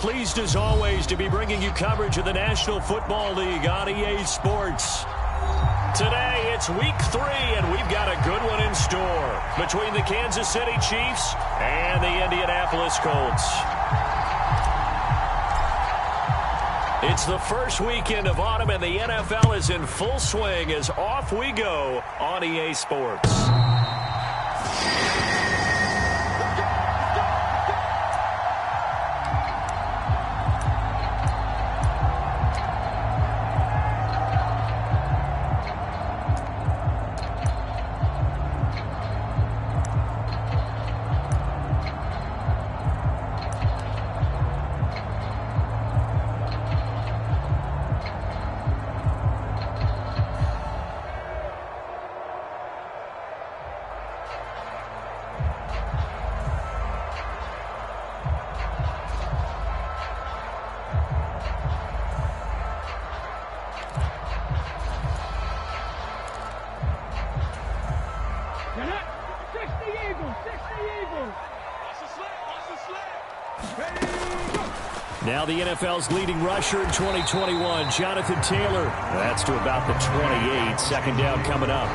pleased as always to be bringing you coverage of the National Football League on EA Sports. Today, it's week 3, and we've got a good one in store between the Kansas City Chiefs and the Indianapolis Colts. It's the first weekend of autumn, and the NFL is in full swing as off we go on EA Sports. Now the NFL's leading rusher in 2021, Jonathan Taylor. That's to about the 28. Second down coming up.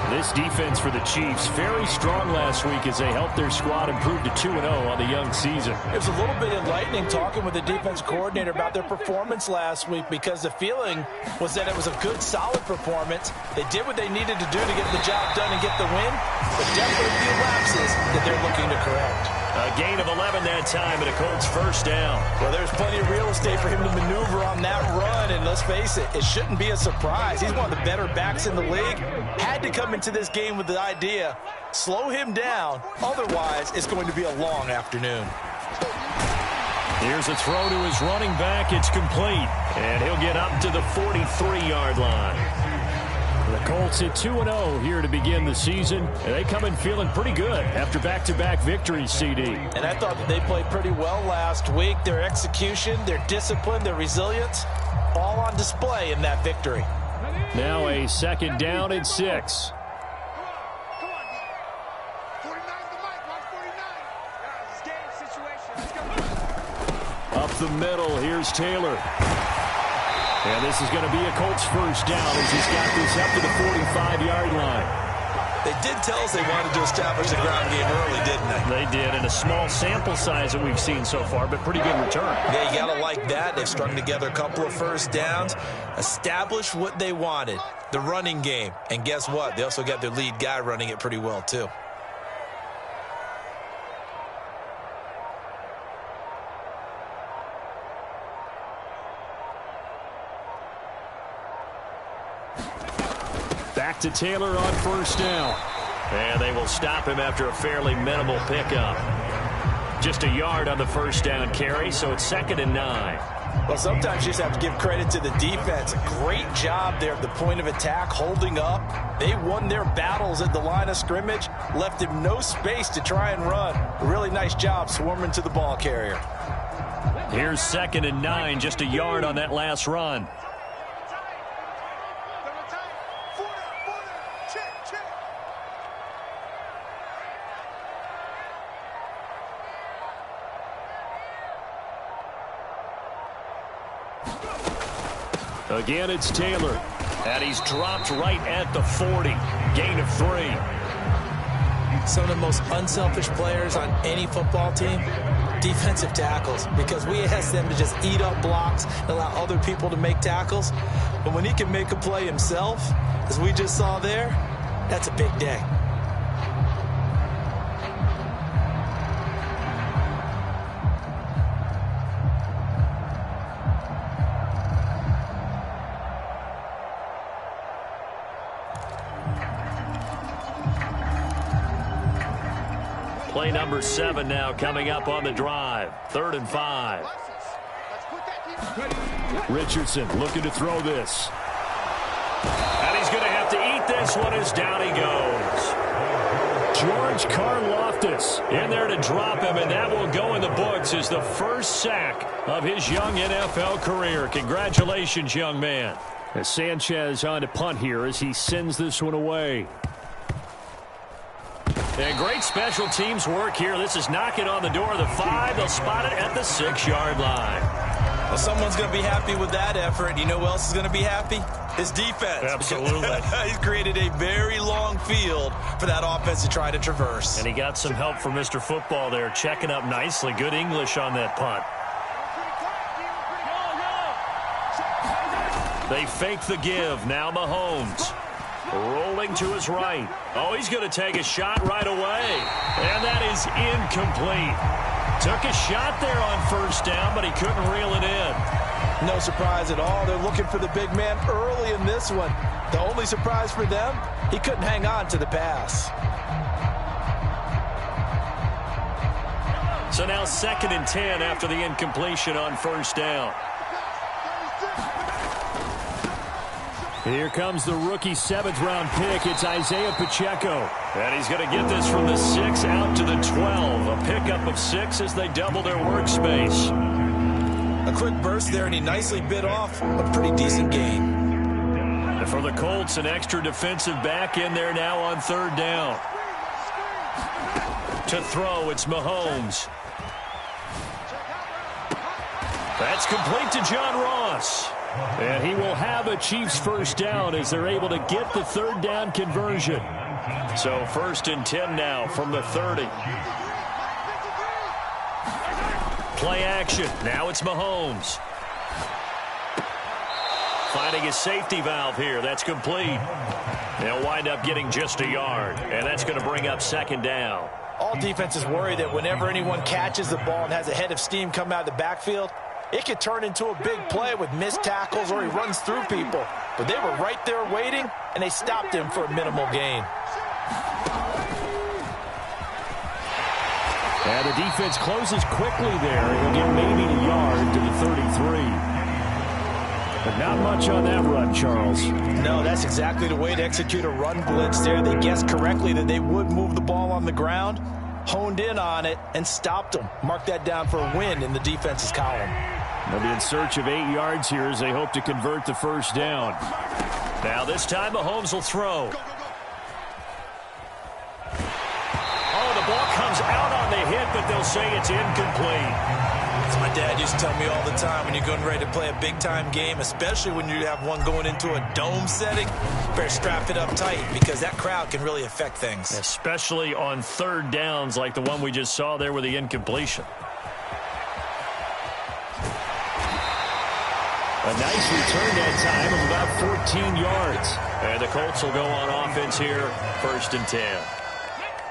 This defense for the Chiefs, very strong last week as they helped their squad improve to 2-0 on the young season. It was a little bit enlightening talking with the defense coordinator about their performance last week because the feeling was that it was a good, solid performance. They did what they needed to do to get the job done and get the win, but definitely a few lapses that they're looking to correct. A gain of 11 that time and a Colts first down. Well, there's plenty of real estate for him to maneuver on that run, and let's face it, it shouldn't be a surprise. He's one of the better backs in the league. Had to come into this game with the idea, slow him down, otherwise it's going to be a long afternoon. Here's a throw to his running back. It's complete, and he'll get up to the 43-yard line. The Colts at 2-0 here to begin the season. They come in feeling pretty good after back-to-back victories, CD. And I thought that they played pretty well last week. Their execution, their discipline, their resilience, all on display in that victory. Now a second down and 6. Up the middle, here's Taylor. And this is going to be a Colts first down as he's got this up to the 45-yard line. They did tell us they wanted to establish the ground game early, didn't they? They did, in a small sample size that we've seen so far, but pretty good return. Yeah, you got to like that. They've strung together a couple of first downs, established what they wanted, the running game. And guess what? They also got their lead guy running it pretty well, too. Back to Taylor on first down. And they will stop him after a fairly minimal pickup. Just a yard on the first down carry, so it's 2nd and 9. Well, sometimes you just have to give credit to the defense. Great job there at the point of attack, holding up. They won their battles at the line of scrimmage, left him no space to try and run. A really nice job swarming to the ball carrier. Here's 2nd and 9, just a yard on that last run. Again, it's Taylor, and he's dropped right at the 40. Gain of 3. Some of the most unselfish players on any football team, defensive tackles, because we ask them to just eat up blocks and allow other people to make tackles. But when he can make a play himself, as we just saw there, that's a big day. Play number 7 now coming up on the drive. 3rd and 5. Richardson looking to throw this. And he's going to have to eat this one as down he goes. George Karlaftis in there to drop him, and that will go in the books as the first sack of his young NFL career. Congratulations, young man. As Sanchez on to punt here as he sends this one away. And great special teams work here. This is knocking on the door of the 5. They'll spot it at the 6-yard line. Well, someone's going to be happy with that effort. You know who else is going to be happy? His defense. Absolutely. He's created a very long field for that offense to try to traverse. And he got some help from Mr. Football there, checking up nicely. Good English on that punt. They fake the give. Now Mahomes. Rolling to his right. Oh, he's going to take a shot right away. And that is incomplete. Took a shot there on first down, but he couldn't reel it in. No surprise at all. They're looking for the big man early in this one. The only surprise for them, he couldn't hang on to the pass. So now 2nd and 10 after the incompletion on first down. Here comes the rookie 7th-round pick. It's Isaiah Pacheco. And he's going to get this from the 6 out to the 12. A pickup of 6 as they double their workspace. A quick burst there, and he nicely bit off a pretty decent gain. And for the Colts, an extra defensive back in there now on 3rd down. To throw, it's Mahomes. That's complete to John Ross. And he will have a Chiefs first down as they're able to get the 3rd down conversion. So 1st and 10 now from the 30. Play action. Now it's Mahomes. Finding his safety valve here. That's complete. They'll wind up getting just a yard. And that's going to bring up 2nd down. All defenses worry that whenever anyone catches the ball and has a head of steam come out of the backfield, it could turn into a big play with missed tackles or he runs through people. But they were right there waiting, and they stopped him for a minimal gain. And the defense closes quickly there. He'll get maybe a yard to the 33. But not much on that run, Charles. No, that's exactly the way to execute a run blitz there. They guessed correctly that they would move the ball on the ground, honed in on it, and stopped them. Mark that down for a win in the defense's column. They'll be in search of 8 yards here as they hope to convert the first down. Now this time Mahomes will throw. Oh, the ball comes out on the hit, but they'll say it's incomplete. As my dad used to tell me all the time, when you're getting ready to play a big-time game, especially when you have one going into a dome setting, better strap it up tight because that crowd can really affect things. Especially on 3rd downs like the one we just saw there with the incompletion. A nice return that time of about 14 yards. And the Colts will go on offense here, 1st and 10.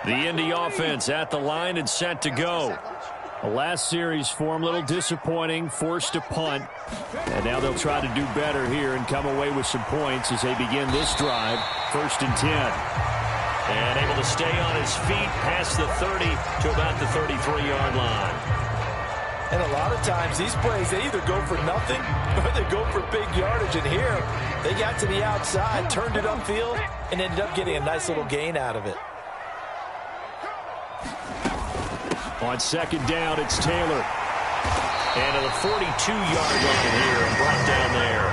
The Indy offense at the line and set to go. The last series for them, a little disappointing, forced a punt. And now they'll try to do better here and come away with some points as they begin this drive, 1st and 10. And able to stay on his feet past the 30 to about the 33-yard line. And a lot of times these plays, they either go for nothing or they go for big yardage. And here, they got to the outside, turned it upfield, and ended up getting a nice little gain out of it. On 2nd down, it's Taylor. And to the 42-yard line here and brought down there.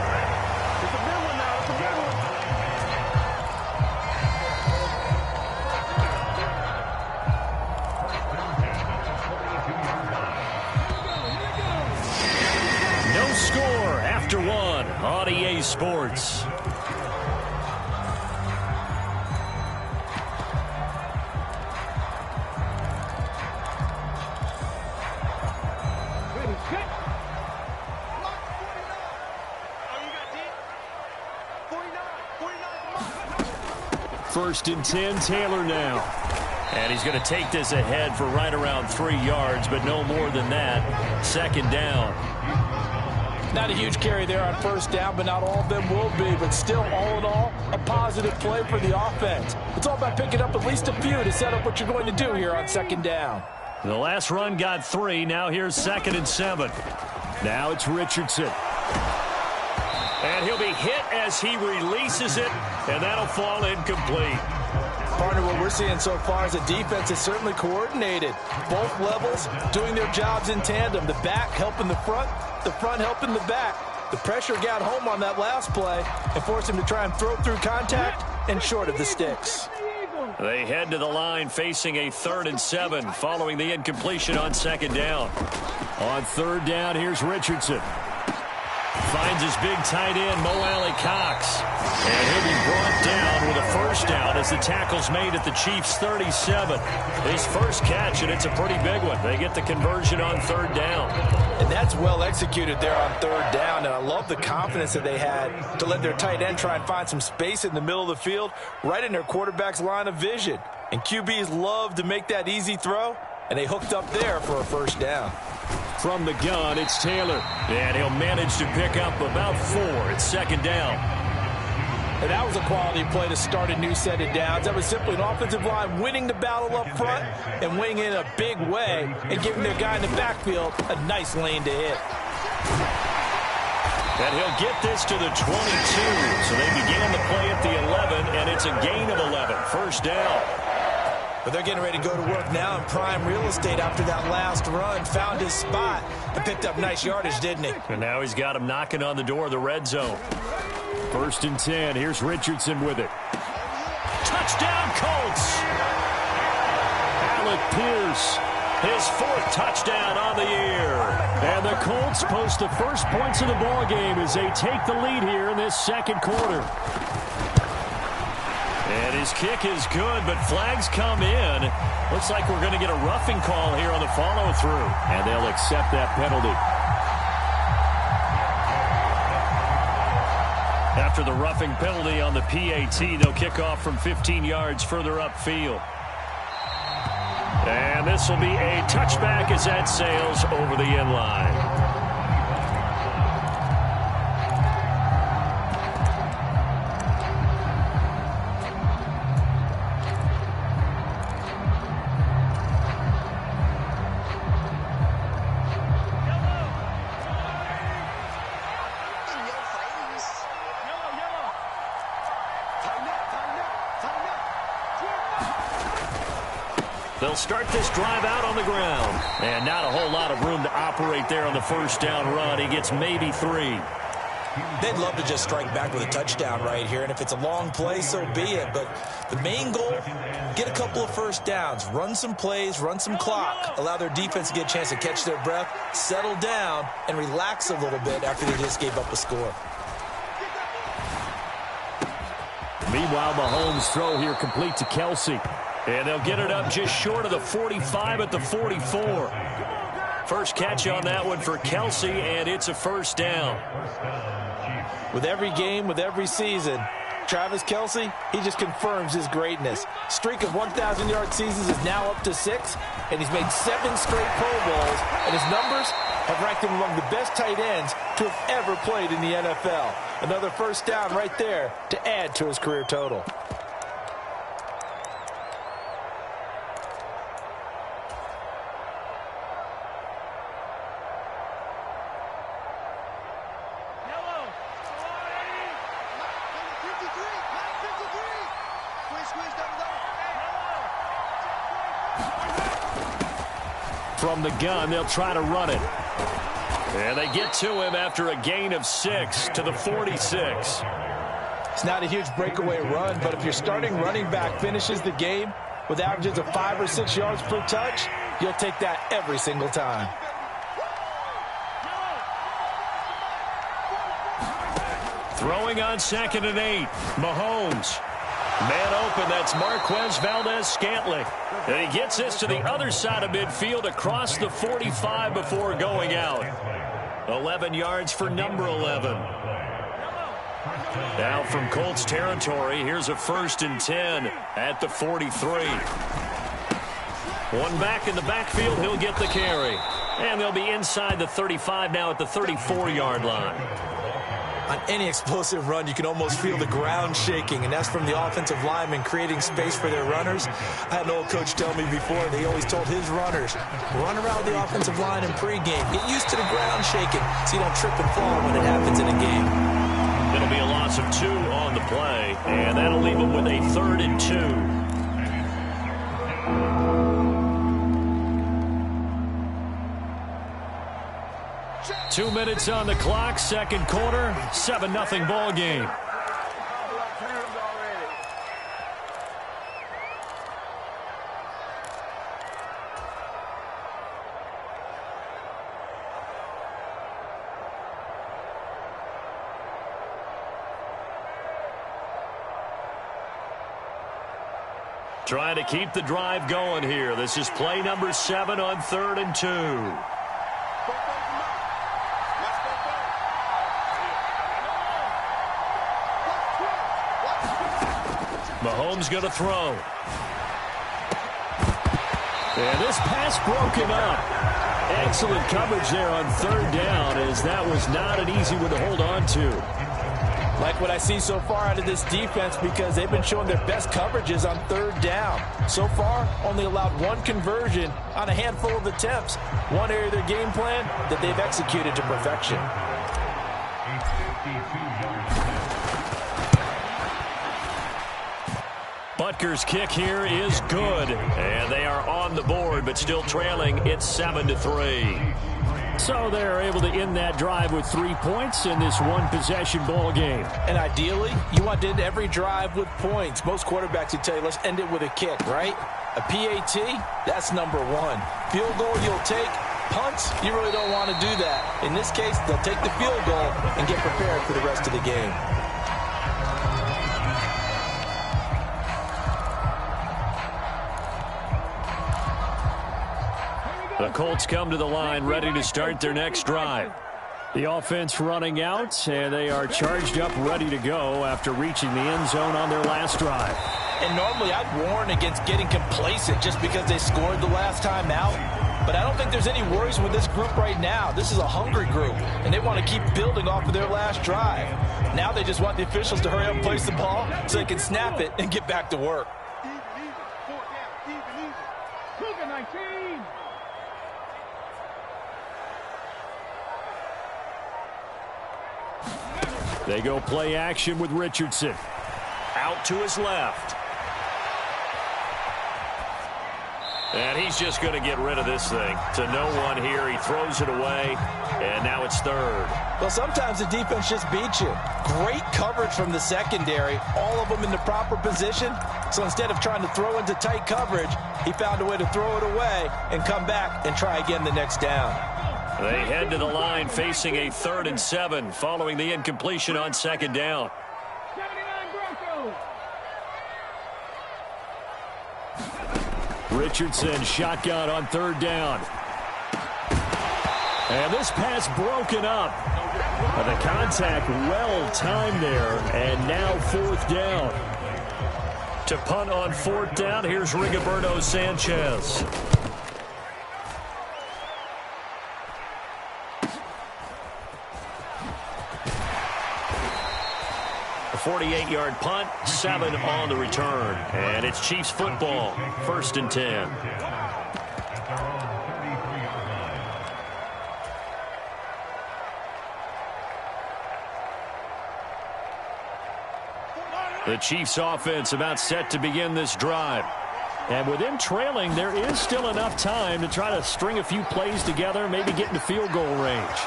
No score after 1 on EA Sports. First and 10, Taylor now. And he's going to take this ahead for right around 3 yards, but no more than that. 2nd down. Not a huge carry there on 1st down, but not all of them will be. But still, all in all, a positive play for the offense. It's all about picking up at least a few to set up what you're going to do here on 2nd down. The last run got 3. Now here's 2nd and 7. Now it's Richardson. And he'll be hit as he releases it, and that'll fall incomplete. Partner, what we're seeing so far is the defense is certainly coordinated. Both levels doing their jobs in tandem. The back helping the front helping the back. The pressure got home on that last play and forced him to try and throw through contact and short of the sticks. They head to the line facing a 3rd and 7 following the incompletion on 2nd down. On 3rd down, here's Richardson. Finds his big tight end, Mo Alley-Cox. And he'll be brought down with a 1st down as the tackle's made at the Chiefs' 37. His first catch, and it's a pretty big one. They get the conversion on 3rd down. And that's well executed there on 3rd down. And I love the confidence that they had to let their tight end try and find some space in the middle of the field, right in their quarterback's line of vision. And QBs love to make that easy throw, and they hooked up there for a 1st down. From the gun, it's Taylor. And he'll manage to pick up about 4 at 2nd down. And that was a quality play to start a new set of downs. That was simply an offensive line winning the battle up front and winning in a big way and giving their guy in the backfield a nice lane to hit. And he'll get this to the 22. So they began the play at the 11, and it's a gain of 11. 1st down. But they're getting ready to go to work now in prime real estate after that last run. Found his spot and picked up nice yardage, didn't he? And now he's got him knocking on the door of the red zone. 1st and 10. Here's Richardson with it. Touchdown, Colts! Alec Pierce, his 4th touchdown on the year. And the Colts post the first points of the ball game as they take the lead here in this 2nd quarter. And his kick is good, but flags come in. Looks like we're going to get a roughing call here on the follow-through. And they'll accept that penalty. After the roughing penalty on the PAT, they'll kick off from 15 yards further upfield. And this will be a touchback as that sails over the end line. They'll start this drive out on the ground. And not a whole lot of room to operate there on the 1st down run. He gets maybe 3. They'd love to just strike back with a touchdown right here. And if it's a long play, so be it. But the main goal, get a couple of 1st downs. Run some plays, run some clock. Allow their defense to get a chance to catch their breath, settle down, and relax a little bit after they just gave up a score. Meanwhile, Mahomes' throw here complete to Kelsey. And they'll get it up just short of the 45 at the 44. First catch on that one for Kelsey, and it's a 1st down. With every game, with every season, Travis Kelsey, he just confirms his greatness. Streak of 1,000-yard seasons is now up to 6, and he's made 7 straight Pro Bowls, and his numbers have ranked him among the best tight ends to have ever played in the NFL. Another 1st down right there to add to his career total. From the gun, they'll try to run it. And they get to him after a gain of 6 to the 46. It's not a huge breakaway run, but if your starting running back finishes the game with averages of 5 or 6 yards per touch, you'll take that every single time. Throwing on 2nd and 8. Mahomes. Man open, that's Marquez Valdez-Scantling. And he gets this to the other side of midfield across the 45 before going out. 11 yards for number 11. Now from Colts territory, here's a 1st and 10 at the 43. One back in the backfield, he'll get the carry. And they'll be inside the 35 now at the 34-yard line. On any explosive run, you can almost feel the ground shaking, and that's from the offensive linemen creating space for their runners. I had an old coach tell me before, they always told his runners, run around the offensive line in pregame. Get used to the ground shaking so you don't trip and fall when it happens in a game. It'll be a loss of 2 on the play, and that'll leave them with a 3rd and 2. 2 minutes on the clock, 2nd quarter, 7-0 ball game. Trying to keep the drive going here. This is play number 7 on 3rd and 2. Mahomes going to throw. And this pass broken up. Excellent coverage there on 3rd down, as that was not an easy one to hold on to. Like what I see so far out of this defense, because they've been showing their best coverages on 3rd down. So far, only allowed 1 conversion on a handful of attempts. One area of their game plan that they've executed to perfection. Butker's kick here is good, and they are on the board, but still trailing. It's 7-3. So they're able to end that drive with 3 points in this one-possession ball game. And ideally, you want to end every drive with points. Most quarterbacks would tell you, let's end it with a kick, right? A PAT, that's number 1. Field goal you'll take. Punts, you really don't want to do that. In this case, they'll take the field goal and get prepared for the rest of the game. The Colts come to the line, ready to start their next drive. The offense running out, and they are charged up, ready to go after reaching the end zone on their last drive. And normally I'd warn against getting complacent just because they scored the last time out. But I don't think there's any worries with this group right now. This is a hungry group, and they want to keep building off of their last drive. Now they just want the officials to hurry up and place the ball so they can snap it and get back to work. They go play action with Richardson. Out to his left. And he's just going to get rid of this thing. To no one here. He throws it away. And now it's 3rd. Well, sometimes the defense just beats you. Great coverage from the secondary. All of them in the proper position. So instead of trying to throw into tight coverage, he found a way to throw it away and come back and try again the next down. They head to the line facing a 3rd and 7 following the incompletion on 2nd down. Richardson shotgun on 3rd down. And this pass broken up. The contact well timed there, and now 4th down. To punt on 4th down, here's Rigoberto Sanchez. A 48-yard punt, 7 on the return. And it's Chiefs football, 1st and 10. The Chiefs offense about set to begin this drive. And with them trailing, there is still enough time to try to string a few plays together, maybe get into field goal range.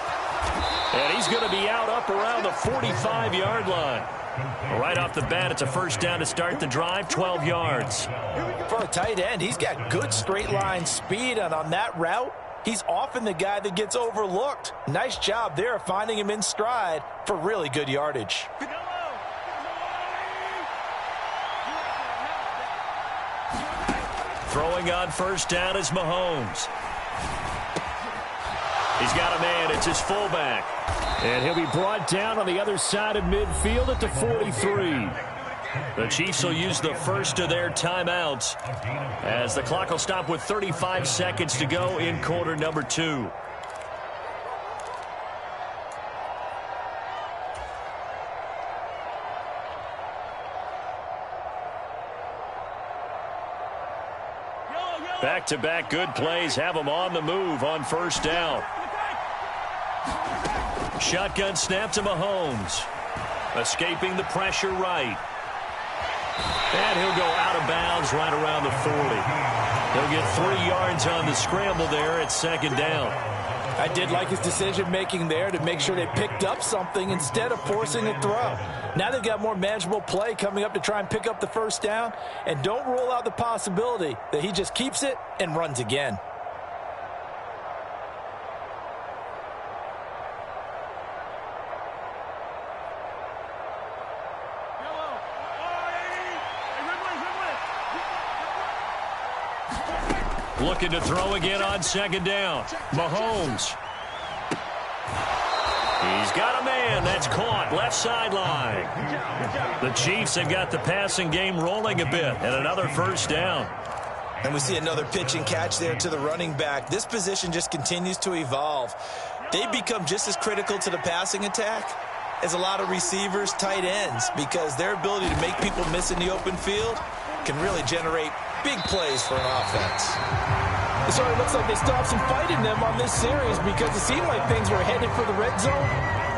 And he's going to be out up around the 45-yard line. Right off the bat, it's a 1st down to start the drive, 12 yards. For a tight end, he's got good straight line speed, and on that route, he's often the guy that gets overlooked. Nice job there of finding him in stride for really good yardage. Throwing on 1st down is Mahomes. He's got a man. It's his fullback. And he'll be brought down on the other side of midfield at the 43. The Chiefs will use the first of their timeouts as the clock will stop with 35 seconds to go in quarter number 2. Back-to-back good plays have them on the move on 1st down. Shotgun snap to Mahomes. Escaping the pressure right. And he'll go out of bounds right around the 40. He'll get 3 yards on the scramble there at 2nd down. I did like his decision-making there to make sure they picked up something instead of forcing a throw. Now they've got more manageable play coming up to try and pick up the 1st down. And don't rule out the possibility that he just keeps it and runs again. Looking to throw again on second down. Mahomes. He's got a man. That's caught. Left sideline. The Chiefs have got the passing game rolling a bit. And another first down. And we see another pitch and catch there to the running back. This position just continues to evolve. They become just as critical to the passing attack as a lot of receivers, tight ends, because their ability to make people miss in the open field can really generate big plays for an offense. It sort of looks like they stopped some fight in them on this series because it seemed like things were headed for the red zone.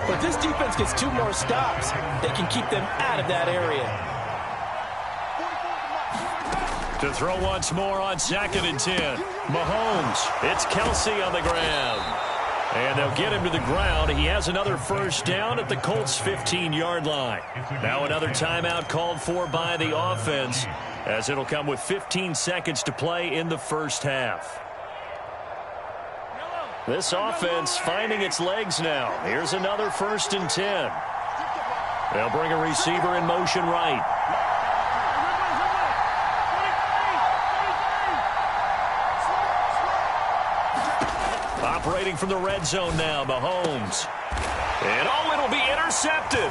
But if this defense gets 2 more stops, they can keep them out of that area. To throw once more on 2nd and 10. Mahomes. It's Kelsey on the ground. And they'll get him to the ground. He has another first down at the Colts' 15-yard line. Now another timeout called for by the offense, as it'll come with 15 seconds to play in the first half. This offense finding its legs now. Here's another 1st and 10. They'll bring a receiver in motion right. Operating from the red zone now, Mahomes. And it'll be intercepted.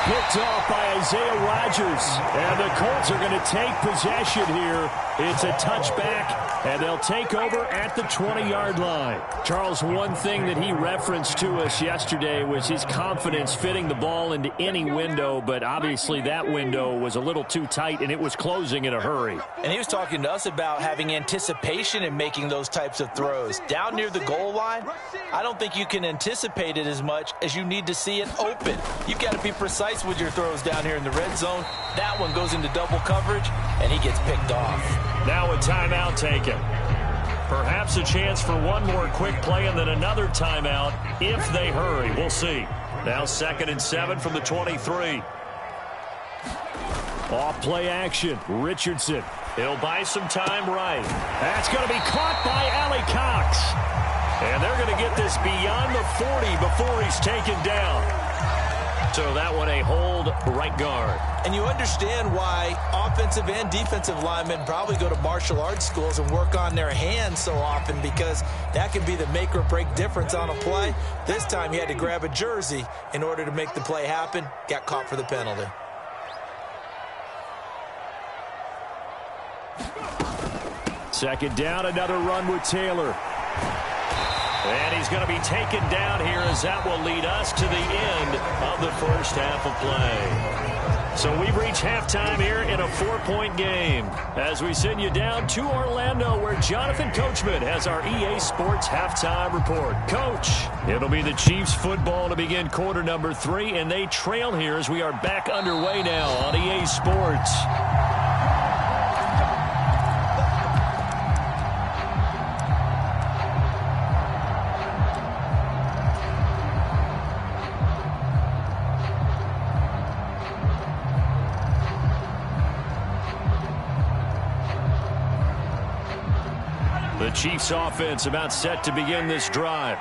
Picked off by Isaiah Rodgers. And the Colts are going to take possession here. It's a touchback, and they'll take over at the 20-yard line. Charles, one thing that he referenced to us yesterday was his confidence fitting the ball into any window, but obviously that window was a little too tight, and it was closing in a hurry. And he was talking to us about having anticipation in making those types of throws. Down near the goal line, I don't think you can anticipate it as much as you need to see it open. You've got to be precise with your throws down here in the red zone. That one goes into double coverage, and he gets picked off. Now a timeout taken. Perhaps a chance for one more quick play and then another timeout if they hurry. We'll see. Now 2nd and 7 from the 23. Off play action. Richardson. He'll buy some time right. That's going to be caught by Allie Cox. And they're going to get this beyond the 40 before he's taken down. So that one a hold right guard. And you understand why offensive and defensive linemen probably go to martial arts schools and work on their hands so often, because that can be the make or break difference on a play. This time he had to grab a jersey in order to make the play happen. Got caught for the penalty. Second down, another run with Taylor. And he's going to be taken down here, as that will lead us to the end of the first half of play. So we've reached halftime here in a 4-point game, as we send you down to Orlando, where Jonathan Coachman has our EA Sports halftime report. Coach, it'll be the Chiefs football to begin quarter number 3, and they trail here as we are back underway now on EA Sports. The Chiefs offense about set to begin this drive.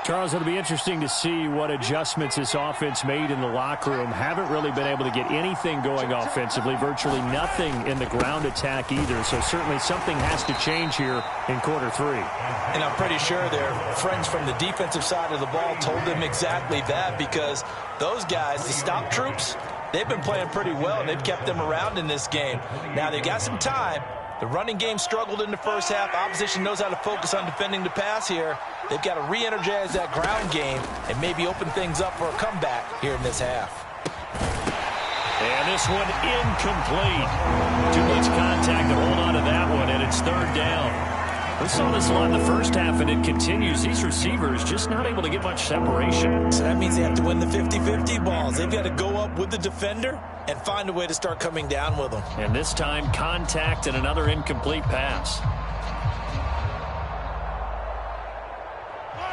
Charles, it'll be interesting to see what adjustments this offense made in the locker room. Haven't really been able to get anything going offensively, virtually nothing in the ground attack either. So certainly something has to change here in quarter 3. And I'm pretty sure their friends from the defensive side of the ball told them exactly that, because those guys, the stop troops, they've been playing pretty well, and they've kept them around in this game. Now they've got some time. The running game struggled in the first half. Opposition knows how to focus on defending the pass here. They've got to re-energize that ground game and maybe open things up for a comeback here in this half. And this one incomplete. Too much contact to hold on to that one, and it's 3rd down. We saw this a lot in the first half, and it continues. These receivers just not able to get much separation. So that means they have to win the 50-50 balls. They've got to go up with the defender and find a way to start coming down with them. And this time, contact and another incomplete pass.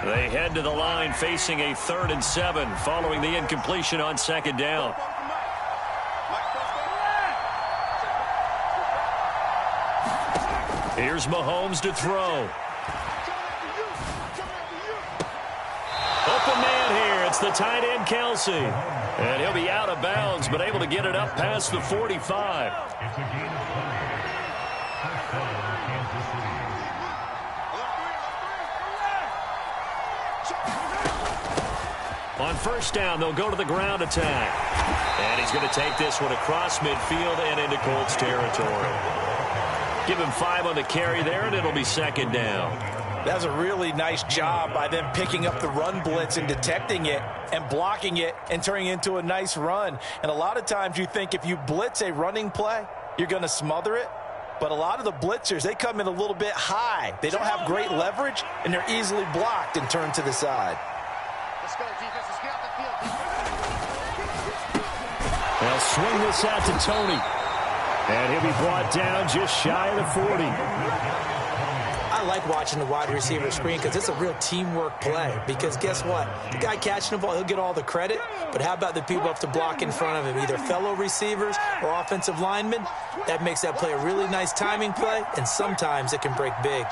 They head to the line facing a 3rd and 7 following the incompletion on 2nd down. Here's Mahomes to throw. Open man here. It's the tight end, Kelsey. And he'll be out of bounds, but able to get it up past the 45. On first down, they'll go to the ground attack. And he's going to take this one across midfield and into Colts territory. Give him 5 on the carry there, and it'll be second down. That's a really nice job by them picking up the run blitz and detecting it and blocking it and turning it into a nice run. And a lot of times you think if you blitz a running play, you're going to smother it. But a lot of the blitzers, they come in a little bit high. They don't have great leverage, and they're easily blocked and turned to the side. Let's go, defense. Let's get out the field. They'll swing this out to Tony. And he'll be brought down just shy of the 40. I like watching the wide receiver screen because it's a real teamwork play. Because guess what? The guy catching the ball, he'll get all the credit. But how about the people up to block in front of him, either fellow receivers or offensive linemen? That makes that play a really nice timing play, and sometimes it can break big.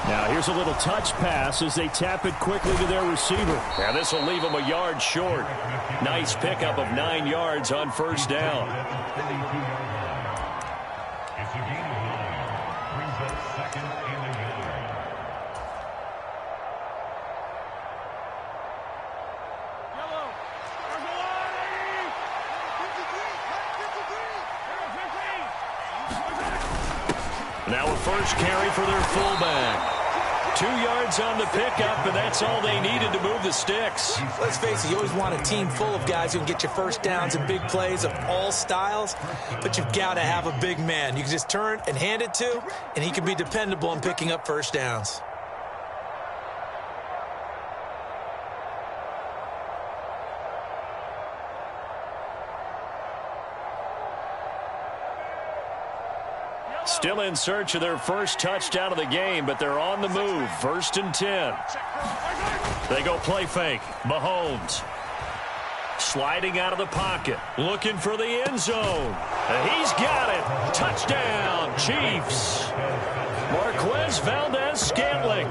Now here's a little touch pass as they tap it quickly to their receiver. Now this will leave them a yard short. Nice pickup of 9 yards on first down. Now a first carry for their fullback. 2 yards on the pickup, and that's all they needed to move the sticks. Let's face it, you always want a team full of guys who can get you first downs and big plays of all styles, but you've got to have a big man you can just turn and hand it to, and he can be dependable in picking up first downs. Still in search of their first touchdown of the game, but they're on the move. 1st and 10. They go play fake. Mahomes sliding out of the pocket, looking for the end zone. And he's got it. Touchdown, Chiefs. Marquez Valdez-Scantling,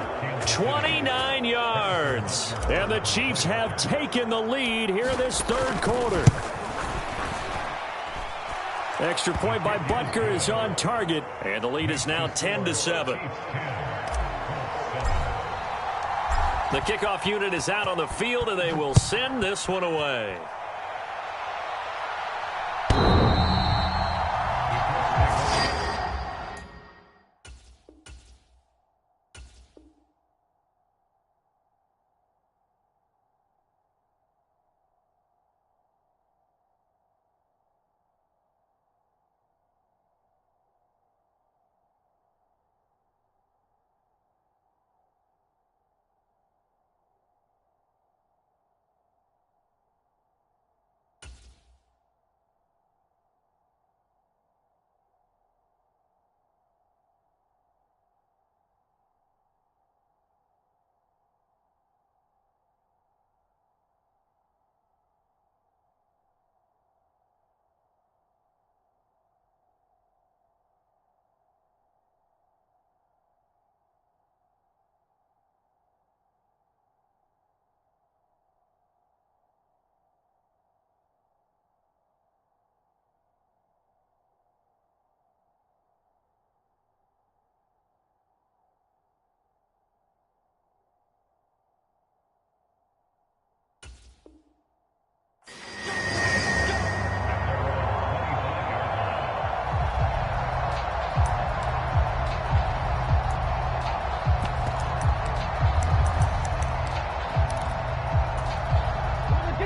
29 yards. And the Chiefs have taken the lead here in this third quarter. Extra point by Butker is on target, and the lead is now 10-7. The kickoff unit is out on the field, and they will send this one away.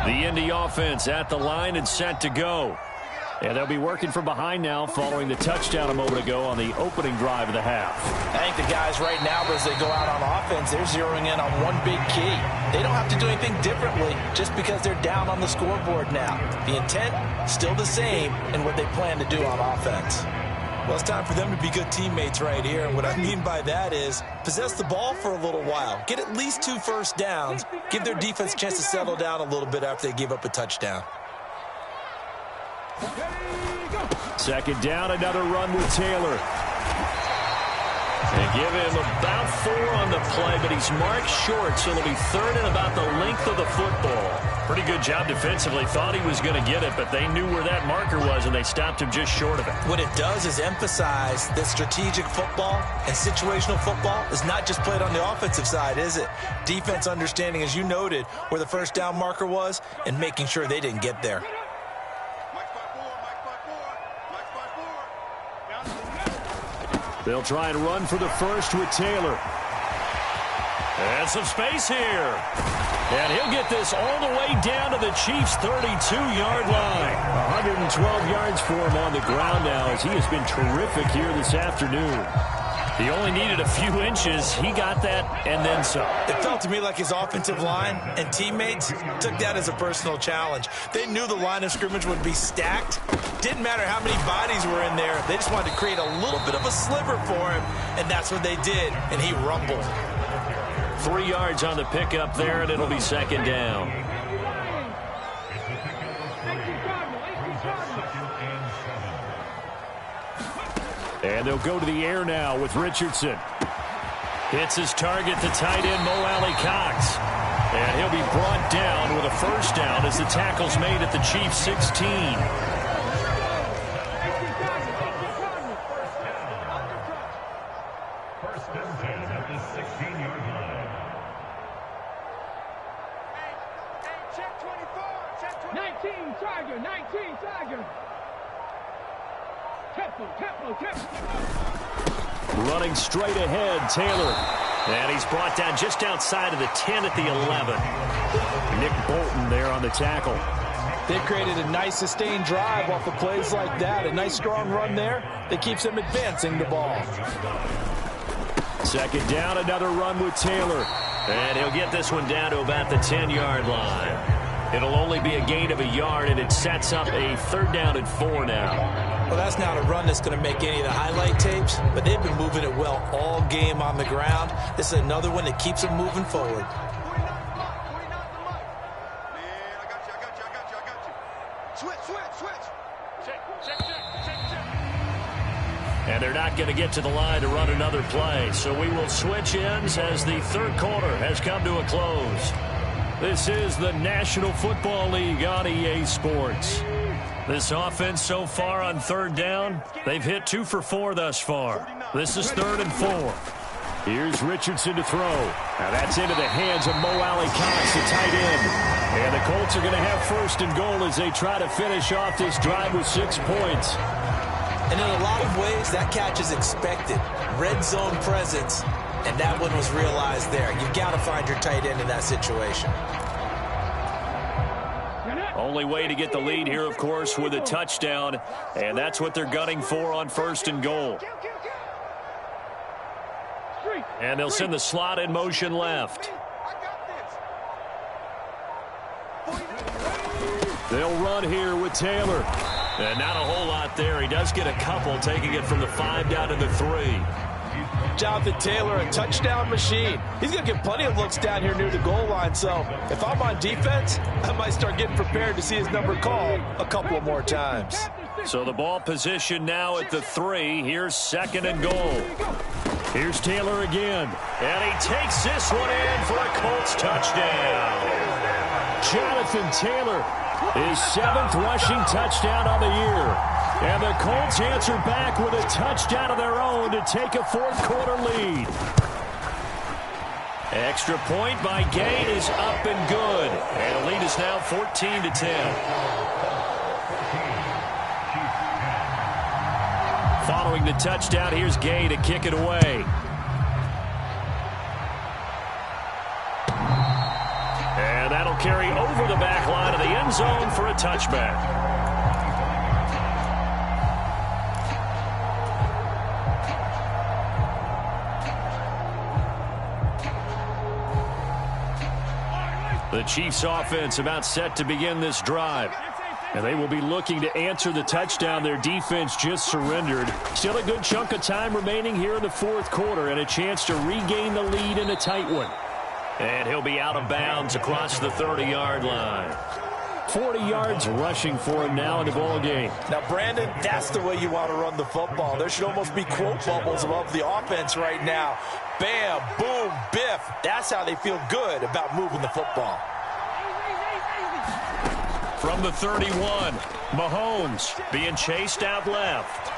The Indy offense at the line and set to go. And they'll be working from behind now following the touchdown a moment ago on the opening drive of the half. I think the guys right now, as they go out on offense, they're zeroing in on one big key. They don't have to do anything differently just because they're down on the scoreboard now. The intent, still the same in what they plan to do on offense. Well, it's time for them to be good teammates right here. And what I mean by that is possess the ball for a little while. Get at least 2 first downs. Give their defense a chance to settle down a little bit after they give up a touchdown. Second down, another run with Taylor. They give him about 4 on the play, but he's marked short, so it'll be 3rd and about the length of the football. Pretty good job defensively. Thought he was going to get it, but they knew where that marker was, and they stopped him just short of it. What it does is emphasize that strategic football and situational football is not just played on the offensive side, is it? Defense understanding, as you noted, where the first down marker was and making sure they didn't get there. They'll try and run for the first with Taylor. And some space here. And he'll get this all the way down to the Chiefs' 32-yard line. 112 yards for him on the ground now as he has been terrific here this afternoon. He only needed a few inches. He got that and then some. It felt to me like his offensive line and teammates took that as a personal challenge. They knew the line of scrimmage would be stacked. Didn't matter how many bodies were in there. They just wanted to create a little bit of a sliver for him, and that's what they did, and he rumbled. 3 yards on the pickup there, and it'll be second down. And they'll go to the air now with Richardson. Hits his target, the tight end, Mo Alley-Cox. And he'll be brought down with a first down as the tackle's made at the Chiefs' 16. First and 10 at the 16-yard line. Check 24. Check 24. 19 Tiger. 19 Tiger. Running straight ahead, Taylor. And he's brought down just outside of the 10 at the 11. Nick Bolton there on the tackle. They've created a nice sustained drive off of plays like that. A nice strong run there that keeps them advancing the ball. Second down, another run with Taylor. And he'll get this one down to about the 10-yard line. It'll only be a gain of a yard, and it sets up a third down and 4 now. Well, that's not a run that's going to make any of the highlight tapes, but they've been moving it well all game on the ground. This is another one that keeps them moving forward. And they're not going to get to the line to run another play. So we will switch ends as the third quarter has come to a close. This is the National Football League on EA Sports. This offense so far on third down, they've hit 2 for 4 thus far. This is 3rd and 4. Here's Richardson to throw. Now that's into the hands of Mo Alley-Cox, the tight end. And the Colts are going to have 1st and goal as they try to finish off this drive with 6 points. And in a lot of ways, that catch is expected. Red zone presence, and that one was realized there. You've got to find your tight end in that situation. Only way to get the lead here, of course, with a touchdown, and that's what they're gunning for on 1st and goal. And they'll send the slot in motion left. They'll run here with Taylor. And not a whole lot there. He does get a couple, taking it from the 5 down to the 3. Jonathan Taylor, a touchdown machine. He's going to get plenty of looks down here near the goal line. So if I'm on defense, I might start getting prepared to see his number called a couple of more times. So the ball position now at the 3. Here's 2nd and goal. Here's Taylor again. And he takes this one in for a Colts touchdown. Jonathan Taylor, his 7th rushing touchdown on the year. And the Colts answer back with a touchdown of their own to take a 4th quarter lead. Extra point by Gay is up and good. And the lead is now 14-10. Following the touchdown, here's Gay to kick it away. And that'll carry over the back line of the end zone for a touchback. The Chiefs offense about set to begin this drive. And they will be looking to answer the touchdown their defense just surrendered. Still a good chunk of time remaining here in the 4th quarter and a chance to regain the lead in a tight one. And he'll be out of bounds across the 30-yard line. 40 yards rushing for him now in the ball game. Now, Brandon, that's the way you want to run the football. There should almost be quote bubbles above the offense right now. Bam, boom, biff. That's how they feel good about moving the football. From the 31, Mahomes being chased out left.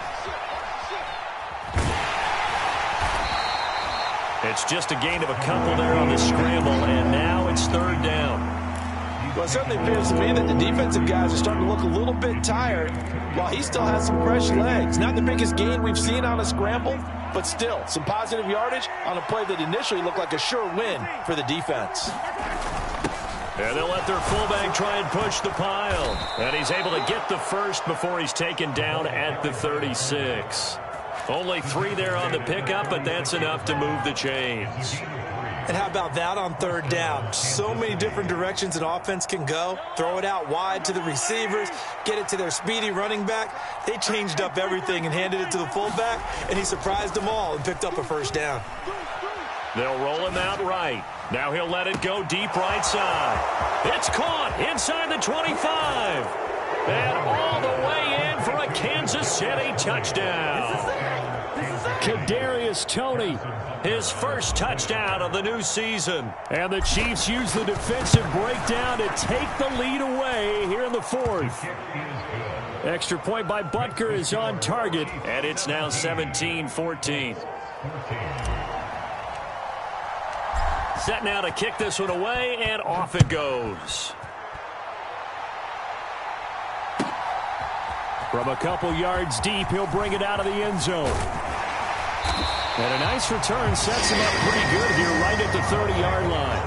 It's just a gain of a couple there on the scramble, and now it's third down. Well, it certainly appears to me that the defensive guys are starting to look a little bit tired while he still has some fresh legs. Not the biggest gain we've seen on a scramble, but still some positive yardage on a play that initially looked like a sure win for the defense. And they'll let their fullback try and push the pile. And he's able to get the first before he's taken down at the 36. Only 3 there on the pickup, but that's enough to move the chains. And how about that on third down? So many different directions an offense can go. Throw it out wide to the receivers, get it to their speedy running back. They changed up everything and handed it to the fullback, and he surprised them all and picked up a first down. They'll roll him out right. Now he'll let it go deep right side. It's caught inside the 25. And all the way in for a Kansas City touchdown. Kadarius Toney, his first touchdown of the new season. And the Chiefs use the defensive breakdown to take the lead away here in the fourth. Extra point by Butker is on target, and it's now 17-14. Set now to kick this one away, and off it goes. From a couple yards deep, he'll bring it out of the end zone. And a nice return sets him up pretty good here right at the 30-yard line.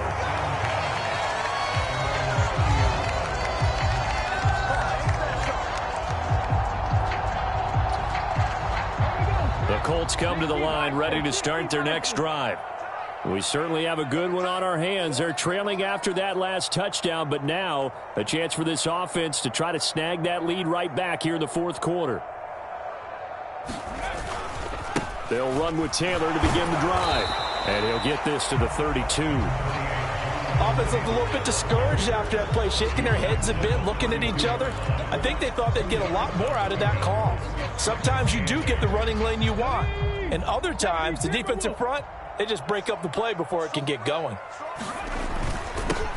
The Colts come to the line ready to start their next drive. We certainly have a good one on our hands. They're trailing after that last touchdown, but now a chance for this offense to try to snag that lead right back here in the fourth quarter. They'll run with Taylor to begin the drive, and he'll get this to the 32. Offense looked a little bit discouraged after that play, shaking their heads a bit, looking at each other. I think they thought they'd get a lot more out of that call. Sometimes you do get the running lane you want, and other times the defensive front, they just break up the play before it can get going.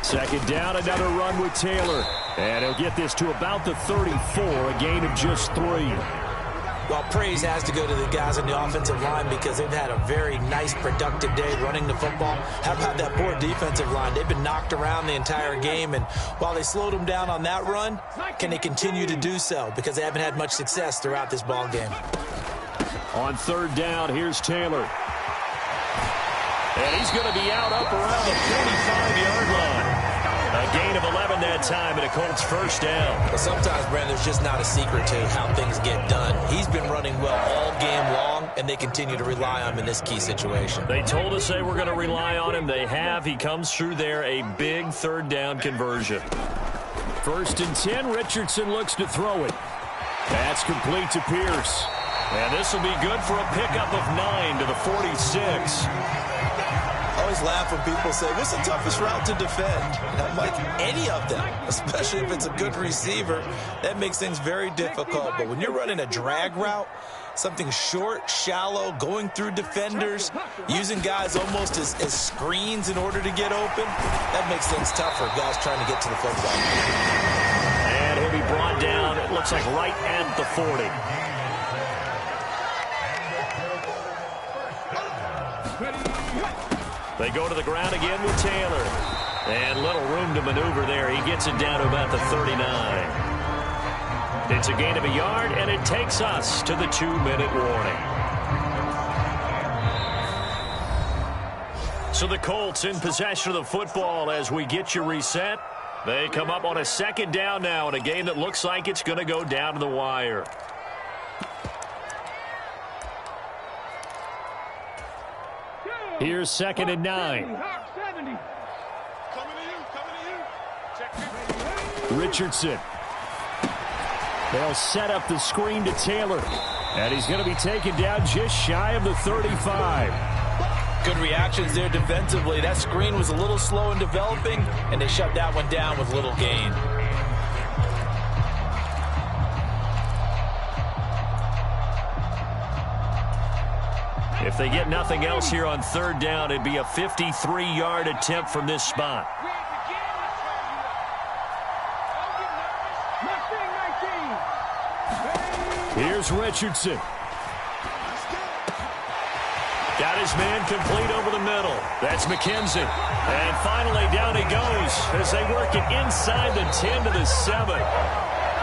Second down, another run with Taylor. And he'll get this to about the 34, a gain of just 3. Well, praise has to go to the guys on the offensive line because they've had a very nice, productive day running the football. How about that poor defensive line? They've been knocked around the entire game, and while they slowed them down on that run, can they continue to do so? Because they haven't had much success throughout this ball game. On third down, here's Taylor. And he's going to be out up around the 45-yard line. A gain of 11 that time, and a Colts first down. But sometimes, Brandon, there's just not a secret to how things get done. He's been running well all game long, and they continue to rely on him in this key situation. They told us they were going to rely on him. They have. He comes through there, a big third down conversion. First and 10, Richardson looks to throw it. That's complete to Pierce. And this will be good for a pickup of 9 to the 46. I always laugh when people say, what's the toughest route to defend? And I'm like, any of them, especially if it's a good receiver. That makes things very difficult. But when you're running a drag route, something short, shallow, going through defenders, using guys almost as screens in order to get open, that makes things tough for guys trying to get to the football. And he'll be brought down, it looks like right at the 40. They go to the ground again with Taylor. And little room to maneuver there. He gets it down to about the 39. It's a gain of a yard, and it takes us to the 2-minute warning. So the Colts in possession of the football as we get you reset. They come up on a second down now in a game that looks like it's going to go down to the wire. Here's second and 9. Richardson. They'll set up the screen to Taylor. And he's going to be taken down just shy of the 35. Good reactions there defensively. That screen was a little slow in developing, and they shut that one down with little gain. If they get nothing else here on third down, it'd be a 53-yard attempt from this spot. Here's Richardson. Got his man complete over the middle. That's McKenzie. And finally, down he goes as they work it inside the 10 to the 7.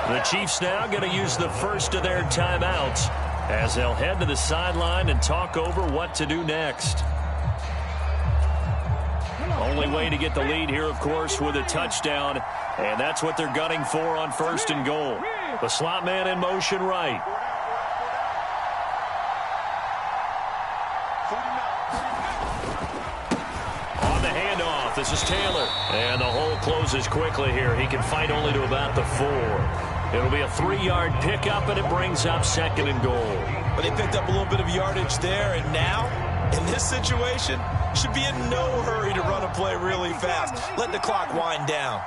The Chiefs now going to use the first of their timeouts as they'll head to the sideline and talk over what to do next. Only way to get the lead here, of course, with a touchdown, and that's what they're gunning for on 1st and goal. The slot man in motion right. This is Taylor, and the hole closes quickly here. He can fight only to about the 4. It'll be a 3-yard pickup, and it brings up 2nd and goal. But they picked up a little bit of yardage there, and now, in this situation, should be in no hurry to run a play really fast. Let the clock wind down.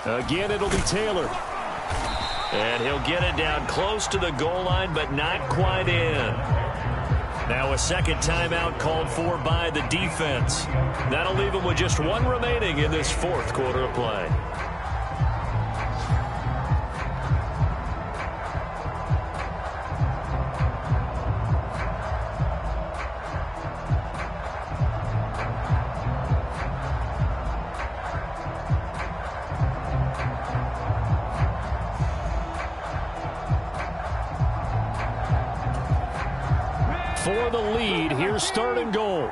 Again, it'll be Taylor. And he'll get it down close to the goal line, but not quite in. Now a second timeout called for by the defense. That'll leave him with just 1 remaining in this 4th quarter of play. For the lead, here's 3rd and goal.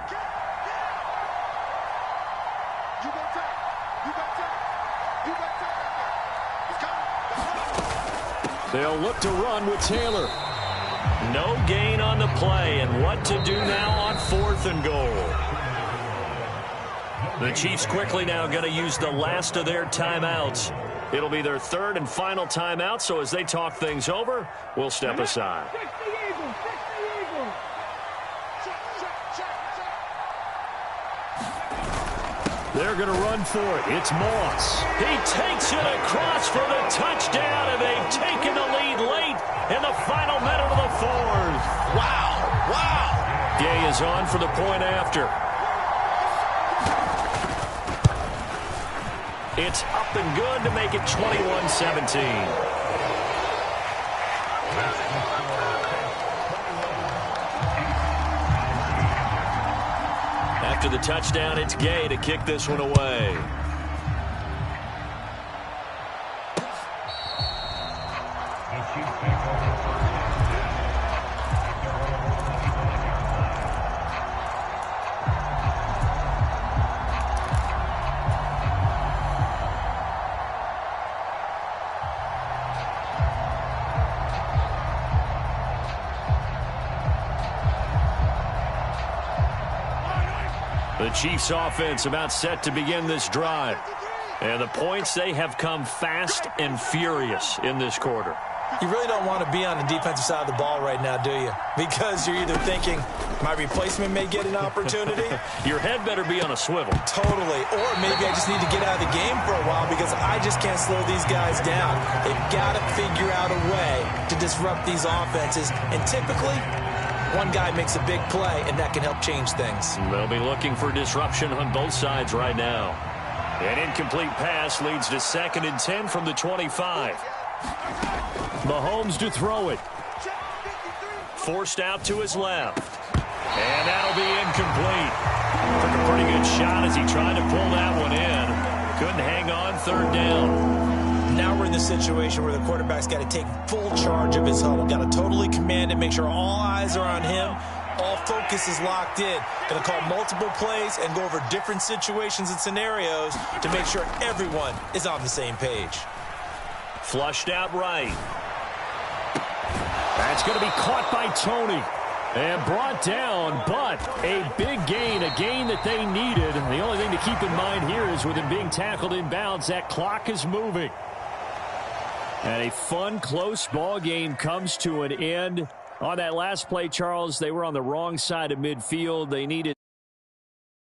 They'll look to run with Taylor. No gain on the play, and what to do now on 4th and goal. The Chiefs quickly now going to use the last of their timeouts. It'll be their 3rd and final timeout, so as they talk things over, we'll step aside. They're going to run for it. It's Moss. He takes it across for the touchdown, and they've taken the lead late in the final minute of the 4th. Wow. Wow. Gay is on for the point after. It's up and good to make it 21-17. After the touchdown, it's Gay to kick this one away. The Chiefs offense about set to begin this drive. And the points, they have come fast and furious in this quarter. You really don't want to be on the defensive side of the ball right now, do you? Because you're either thinking, my replacement may get an opportunity. Your head better be on a swivel. Totally. Or maybe I just need to get out of the game for a while because I just can't slow these guys down. They've got to figure out a way to disrupt these offenses. And typically, one guy makes a big play, and that can help change things. They'll be looking for disruption on both sides right now. An incomplete pass leads to 2nd and 10 from the 25. Mahomes to throw it. Forced out to his left. And that'll be incomplete. Took a pretty good shot as he tried to pull that one in. Couldn't hang on 3rd down. Now we're in the situation where the quarterback's got to take full charge of his huddle. Got to totally command it, make sure all eyes are on him. All focus is locked in. Going to call multiple plays and go over different situations and scenarios to make sure everyone is on the same page. Flushed out right. That's going to be caught by Tony. And brought down, but a big gain, a gain that they needed. The only thing to keep in mind here is with him being tackled inbounds, that clock is moving. And a fun, close ball game comes to an end. On that last play, Charles, they were on the wrong side of midfield. They needed